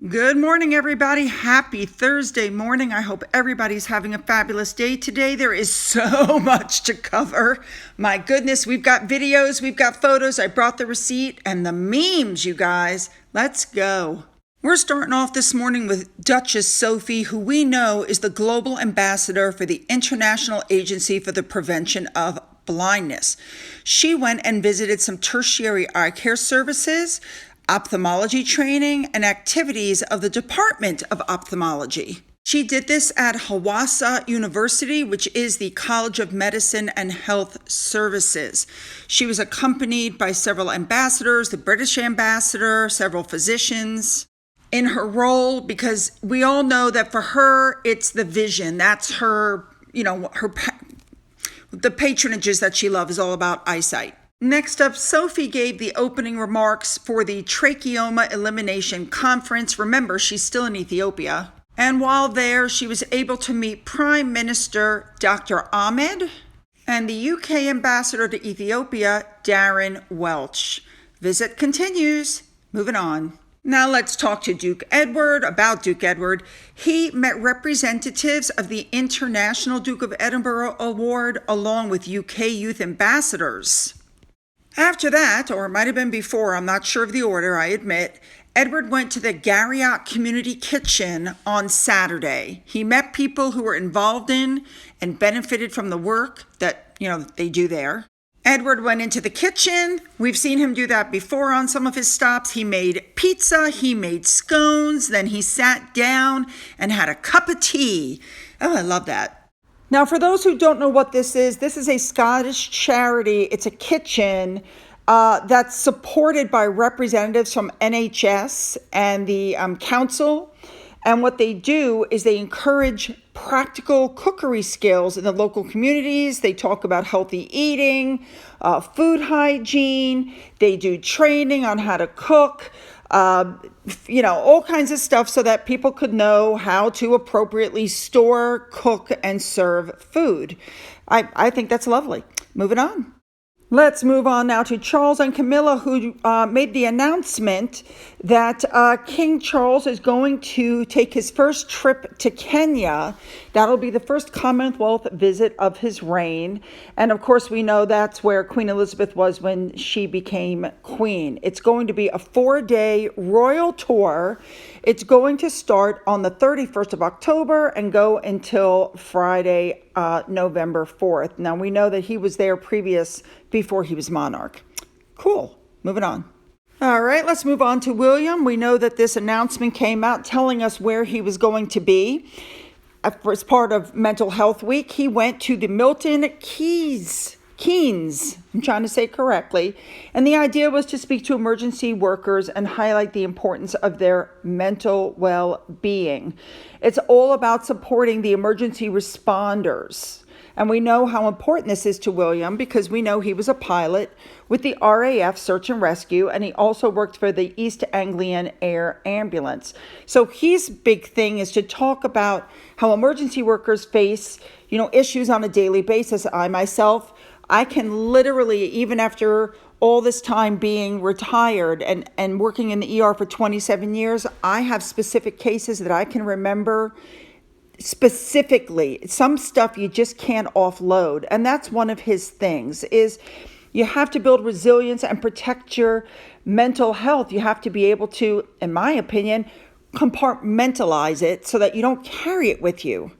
Good morning, everybody. Happy Thursday morning. I hope everybody's having a fabulous day today. There is so much to cover. My goodness, we've got videos, we've got photos. I brought the receipt and the memes, you guys. Let's go. We're starting off this morning with Duchess Sophie, who we know is the global ambassador for the International Agency for the Prevention of Blindness. She went and visited some tertiary eye care services, ophthalmology training, and activities of the Department of Ophthalmology. She did this at Hawassa University, which is the College of Medicine and Health Services. She was accompanied by several ambassadors, the British ambassador, several physicians, in her role, because we all know that for her, it's the vision. That's her, the patronages that she loves is all about eyesight. Next up, Sophie gave the opening remarks for the Tracheoma Elimination Conference. Remember, she's still in Ethiopia. And while there, she was able to meet Prime Minister Dr. Ahmed and the UK Ambassador to Ethiopia, Darren Welch. Visit continues. Moving on. Now let's talk to Duke Edward, about Duke Edward. He met representatives of the International Duke of Edinburgh Award along with UK youth ambassadors. After that, or it might have been before, I'm not sure of the order, I admit, Edward went to the Garriott Community Kitchen on Saturday. He met people who were involved in and benefited from the work that, they do there. Edward went into the kitchen. We've seen him do that before on some of his stops. He made pizza, he made scones, then he sat down and had a cup of tea. Oh, I love that. Now, for those who don't know what this is a Scottish charity. It's a kitchen that's supported by representatives from NHS and the council. And what they do is they encourage practical cookery skills in the local communities. They talk about healthy eating, food hygiene. They do training on how to cook. All kinds of stuff so that people could know how to appropriately store, cook, and serve food. I think that's lovely. Moving on. Let's move on now to Charles and Camilla, who made the announcement that King Charles is going to take his first trip to Kenya. That'll be the first Commonwealth visit of his reign. And of course, we know that's where Queen Elizabeth was when she became queen. It's going to be a 4-day royal tour. It's going to start on the 31st of October and go until Friday, November 4th. Now, we know that he was there before he was monarch. Cool. Moving on. All right, let's move on to William. We know that this announcement came out telling us where he was going to be. As part of Mental Health Week, he went to the Milton Keynes, I'm trying to say it correctly. And the idea was to speak to emergency workers and highlight the importance of their mental well-being. It's all about supporting the emergency responders. And we know how important this is to William because we know he was a pilot with the RAF Search and Rescue, and he also worked for the East Anglian Air Ambulance. So his big thing is to talk about how emergency workers face, issues on a daily basis. I can literally, even after all this time being retired and working in the ER for 27 years, I have specific cases that I can remember specifically. Some stuff you just can't offload. And that's one of his things is you have to build resilience and protect your mental health. You have to be able to, in my opinion, compartmentalize it so that you don't carry it with you.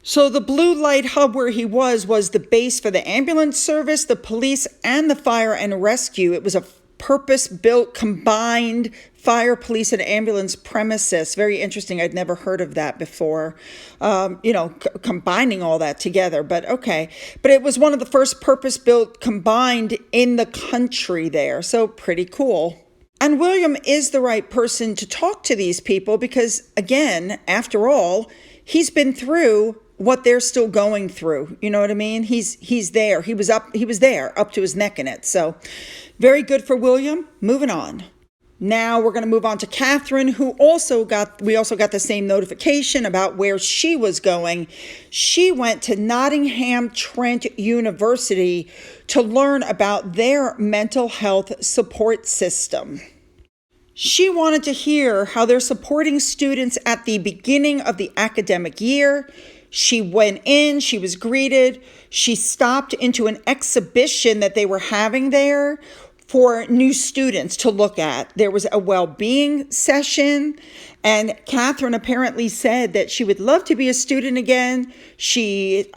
So the Blue Light Hub where he was the base for the ambulance service, the police, and the fire and rescue. It was a purpose-built, combined fire, police, and ambulance premises. Very interesting. I'd never heard of that before, combining all that together. But okay. But it was one of the first purpose-built combined in the country there. So pretty cool. And William is the right person to talk to these people because, again, after all, he's been through what they're still going through. You know what I mean? He's there. He was there up to his neck in it. So very good for William. Moving on. Now we're going to move on to Catherine, we also got the same notification about where she was going. She went to Nottingham Trent University to learn about their mental health support system. She wanted to hear how they're supporting students at the beginning of the academic year. She went in, she was greeted, she stopped into an exhibition that they were having there for new students to look at. There was a well-being session, and Catherine apparently said that she would love to be a student again. She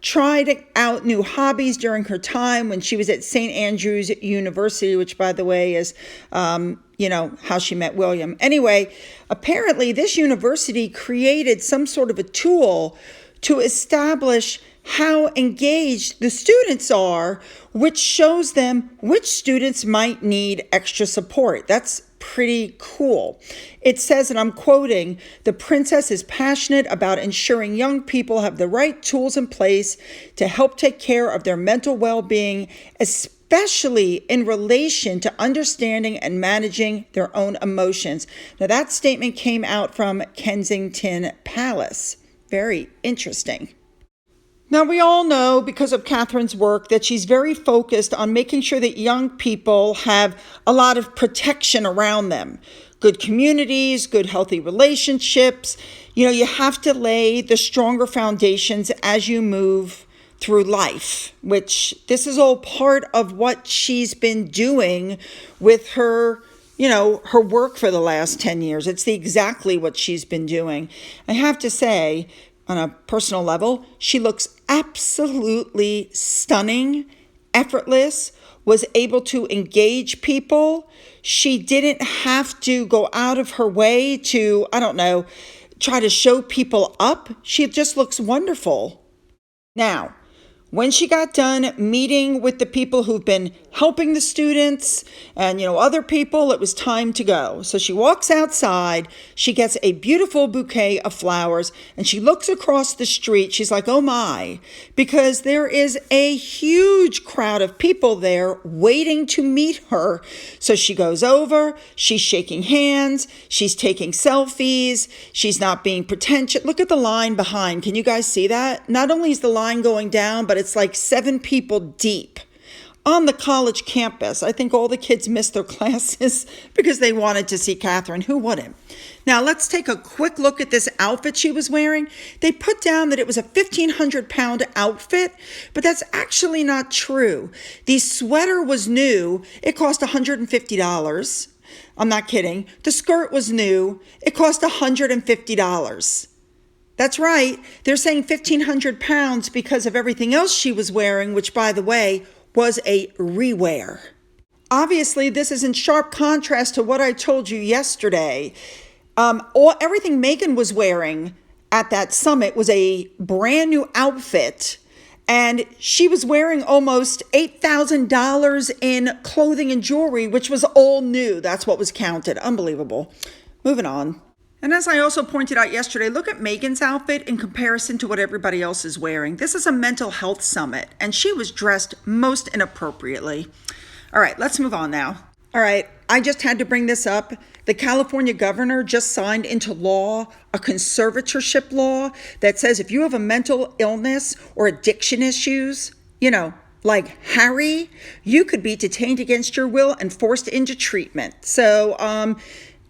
tried out new hobbies during her time when she was at St. Andrews University, which, by the way, is, how she met William. Anyway, apparently this university created some sort of a tool to establish how engaged the students are, which shows them which students might need extra support. That's pretty cool. It says, and I'm quoting, "The princess is passionate about ensuring young people have the right tools in place to help take care of their mental well-being, especially in relation to understanding and managing their own emotions." Now, that statement came out from Kensington Palace. Very interesting. Now, we all know, because of Catherine's work, that she's very focused on making sure that young people have a lot of protection around them. Good communities, good healthy relationships. You have to lay the stronger foundations as you move through life, which this is all part of what she's been doing with her her work for the last 10 years. It's exactly what she's been doing. I have to say, on a personal level, she looks absolutely stunning, effortless, was able to engage people. She didn't have to go out of her way to, try to show people up. She just looks wonderful. Now, when she got done meeting with the people who've been helping the students and, other people, it was time to go. So she walks outside, she gets a beautiful bouquet of flowers, and she looks across the street. She's like, oh my, because there is a huge crowd of people there waiting to meet her. So she goes over, she's shaking hands, she's taking selfies, she's not being pretentious. Look at the line behind. Can you guys see that? Not only is the line going down, but it's like 7 people deep on the college campus. I think all the kids missed their classes because they wanted to see Catherine. Who wouldn't? Now, let's take a quick look at this outfit she was wearing. They put down that it was a 1,500-pound outfit, but that's actually not true. The sweater was new. It cost $150. I'm not kidding. The skirt was new. It cost $150. That's right. They're saying 1,500 pounds because of everything else she was wearing, which, by the way, was a rewear. Obviously, this is in sharp contrast to what I told you yesterday. Everything Meghan was wearing at that summit was a brand new outfit, and she was wearing almost $8,000 in clothing and jewelry, which was all new. That's what was counted. Unbelievable. Moving on. And as I also pointed out yesterday, look at Meghan's outfit in comparison to what everybody else is wearing. This is a mental health summit, and she was dressed most inappropriately. All right, let's move on now. All right, I just had to bring this up. The California governor just signed into law a conservatorship law that says if you have a mental illness or addiction issues, like Harry, you could be detained against your will and forced into treatment. So,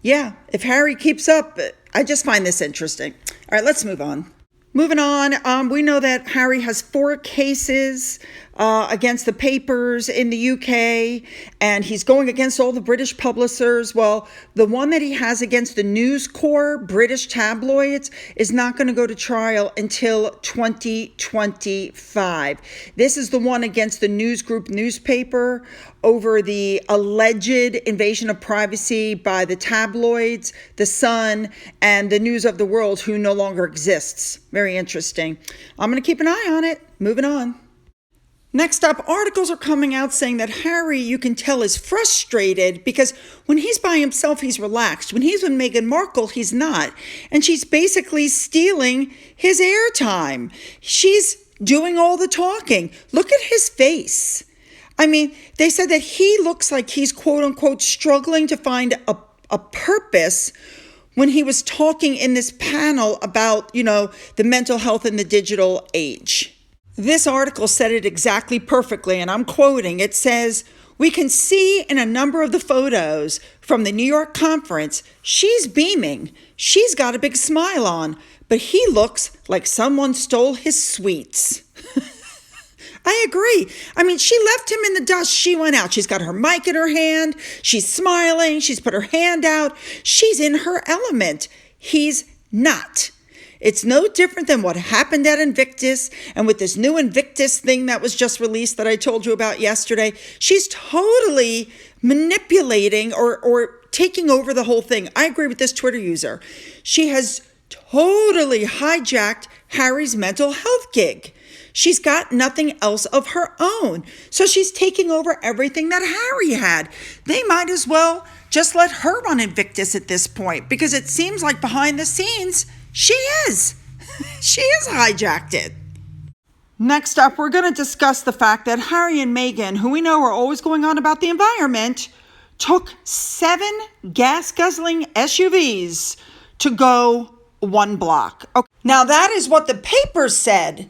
yeah, if Harry keeps up, I just find this interesting. All right, let's move on. Moving on, we know that Harry has 4 cases against the papers in the UK, and he's going against all the British publishers. Well, the one that he has against the News Corp, British tabloids, is not going to go to trial until 2025. This is the one against the News Group newspaper over the alleged invasion of privacy by the tabloids, The Sun, and the News of the World, who no longer exists. Very interesting. I'm going to keep an eye on it. Moving on. Next up, articles are coming out saying that Harry, you can tell, is frustrated because when he's by himself, he's relaxed. When he's with Meghan Markle, he's not. And she's basically stealing his airtime. She's doing all the talking. Look at his face. I mean, they said that he looks like he's, quote unquote, struggling to find a purpose when he was talking in this panel about, the mental health in the digital age. This article said it exactly perfectly, and I'm quoting. It says, We can see in a number of the photos from the New York conference, she's beaming. She's got a big smile on, but he looks like someone stole his sweets. I agree. I mean, she left him in the dust. She went out. She's got her mic in her hand. She's smiling. She's put her hand out. She's in her element. He's not. It's no different than what happened at Invictus, and with this new Invictus thing that was just released that I told you about yesterday. She's totally manipulating or taking over the whole thing. I agree with this Twitter user. She has totally hijacked Harry's mental health gig. She's got nothing else of her own. So she's taking over everything that Harry had. They might as well just let her run Invictus at this point, because it seems like behind the scenes, she is. She is hijacked it. Next up, we're going to discuss the fact that Harry and Meghan, who we know are always going on about the environment, took 7 gas-guzzling SUVs to go 1 block. Okay. Now, that is what the papers said.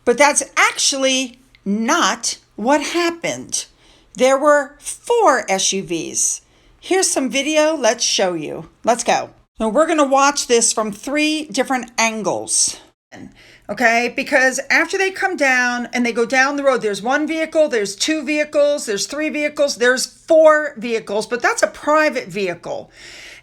But that's actually not what happened. There were 4 SUVs. Here's some video. Let's show you. Let's go. Now we're going to watch this from 3 different angles. Okay, because after they come down and they go down the road, there's 1 vehicle, there's 2 vehicles, there's 3 vehicles, there's 4 vehicles, but that's a private vehicle.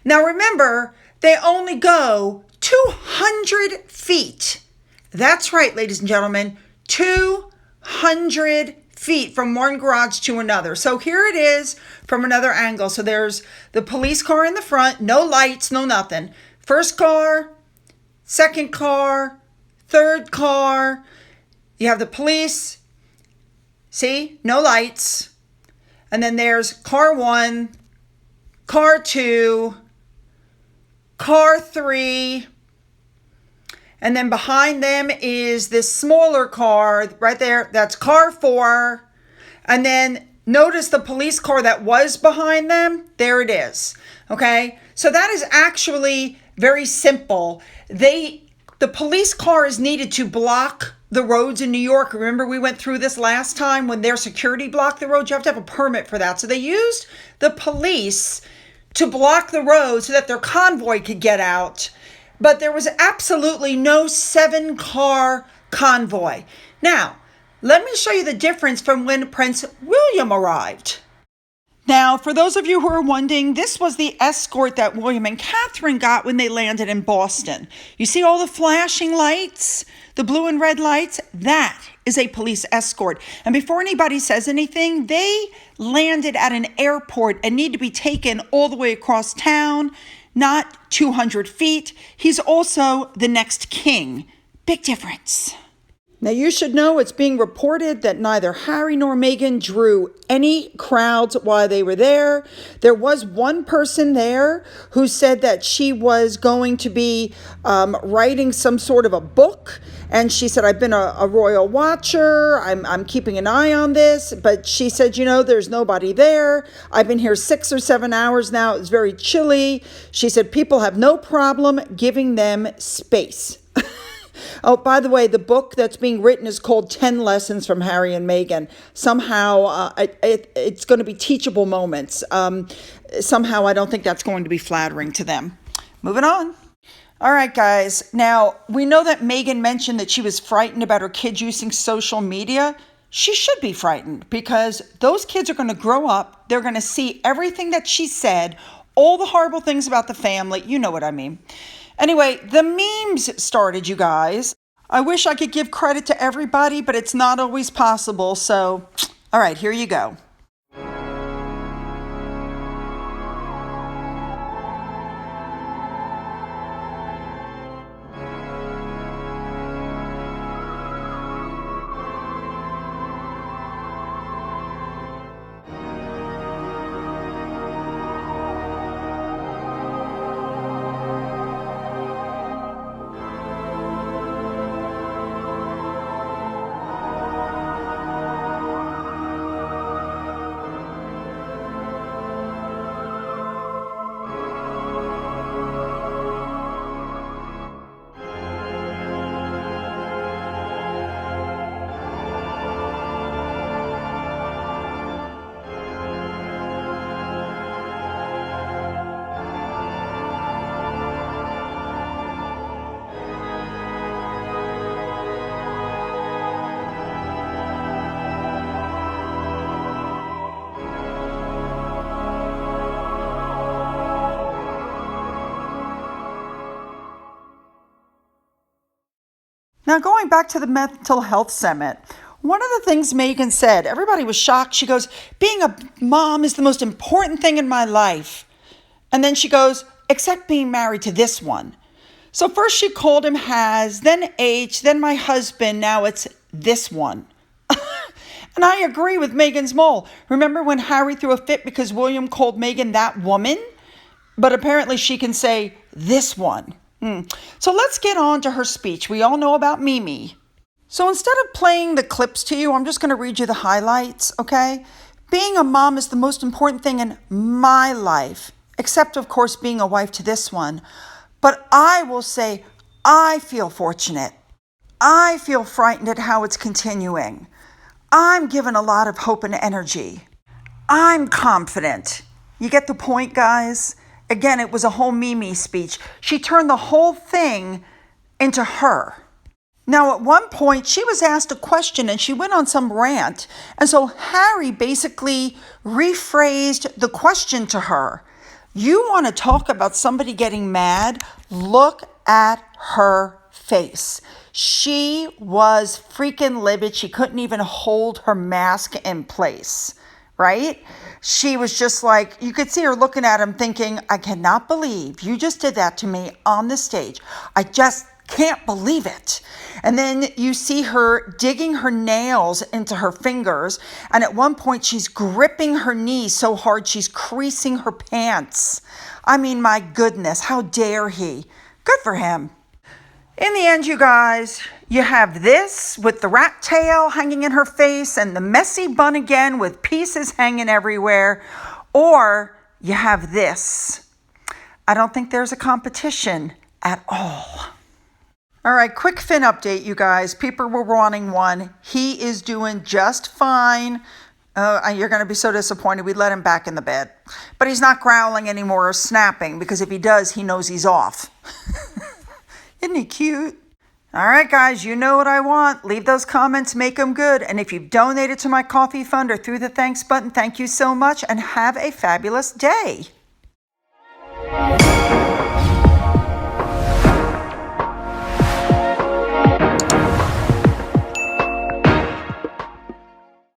Now remember, they only go 200 feet. That's right, ladies and gentlemen, 200 feet from one garage to another. So here it is from another angle. So there's the police car in the front, no lights, no nothing. First car, second car, third car. You have the police, see, no lights. And then there's car 1, car 2, car 3. And then behind them is this smaller car right there. That's car 4. And then notice the police car that was behind them. There it is. Okay. So that is actually very simple. The police car is needed to block the roads in New York. Remember, we went through this last time when their security blocked the road. You have to have a permit for that. So they used the police to block the road so that their convoy could get out. But there was absolutely no 7-car convoy. Now, let me show you the difference from when Prince William arrived. Now, for those of you who are wondering, this was the escort that William and Catherine got when they landed in Boston. You see all the flashing lights, the blue and red lights? That is a police escort. And before anybody says anything, they landed at an airport and need to be taken all the way across town. Not 200 feet. He's also the next king. Big difference. Now, you should know it's being reported that neither Harry nor Meghan drew any crowds while they were there. There was one person there who said that she was going to be writing some sort of a book. And she said, I've been a royal watcher. I'm keeping an eye on this. But she said, there's nobody there. I've been here 6 or 7 hours now. It's very chilly. She said, people have no problem giving them space. Oh, by the way, the book that's being written is called 10 Lessons from Harry and Meghan. Somehow, it's going to be teachable moments. Somehow, I don't think that's going to be flattering to them. Moving on. All right, guys. Now, we know that Meghan mentioned that she was frightened about her kids using social media. She should be frightened because those kids are going to grow up. They're going to see everything that she said, all the horrible things about the family. You know what I mean. Anyway, the memes started, you guys. I wish I could give credit to everybody, but it's not always possible. So, all right, here you go. Now, going back to the mental health summit, one of the things Megan said, everybody was shocked. She goes, being a mom is the most important thing in my life. And then she goes, except being married to this one. So first she called him Has, then H, then my husband. Now it's this one. And I agree with Megan's mole. Remember when Harry threw a fit because William called Megan that woman? But apparently she can say this one. So let's get on to her speech. We all know about Mimi. So instead of playing the clips to you, I'm just going to read you the highlights, okay? Being a mom is the most important thing in my life, except, of course, being a wife to this one. But I will say, I feel fortunate. I feel frightened at how it's continuing. I'm given a lot of hope and energy. I'm confident. You get the point, guys? Again, it was a whole Mimi speech. She turned the whole thing into her. Now, at one point, she was asked a question and she went on some rant. And so Harry basically rephrased the question to her. You want to talk about somebody getting mad? Look at her face. She was freaking livid. She couldn't even hold her mask in place, right? She was just like, you could see her looking at him thinking, I cannot believe you just did that to me on the stage. I just can't believe it. And then you see her digging her nails into her fingers. And at one point, she's gripping her knees so hard, she's creasing her pants. I mean, my goodness, how dare he? Good for him. In the end, you guys, you have this with the rat tail hanging in her face and the messy bun again with pieces hanging everywhere. Or you have this. I don't think there's a competition at all. All right, quick Finn update, you guys. People were wanting one. He is doing just fine. You're going to be so disappointed. We let him back in the bed. But he's not growling anymore or snapping, because if he does, he knows he's off. Isn't he cute? All right, guys, you know what I want. Leave those comments, make them good. And if you've donated to my coffee fund or through the thanks button, thank you so much and have a fabulous day.